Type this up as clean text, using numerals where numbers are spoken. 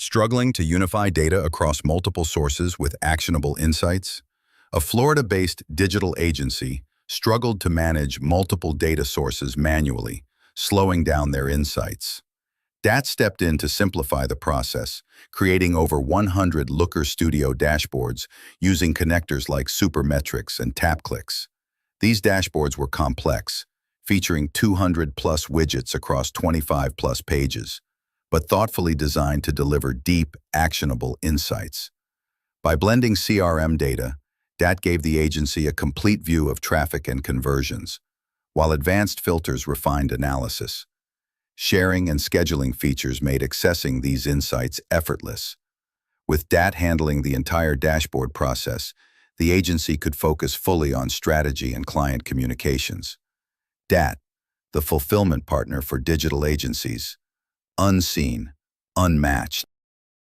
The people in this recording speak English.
Struggling to unify data across multiple sources with actionable insights? A Florida-based digital agency struggled to manage multiple data sources manually, slowing down their insights. DAT stepped in to simplify the process, creating over 100 Looker Studio dashboards using connectors like Supermetrics and TapClicks. These dashboards were complex, featuring 200-plus widgets across 25-plus pages, but thoughtfully designed to deliver deep, actionable insights. By blending CRM data, DAT gave the agency a complete view of traffic and conversions, while advanced filters refined analysis. Sharing and scheduling features made accessing these insights effortless. With DAT handling the entire dashboard process, the agency could focus fully on strategy and client communications. DAT, the fulfillment partner for digital agencies. Unseen, unmatched.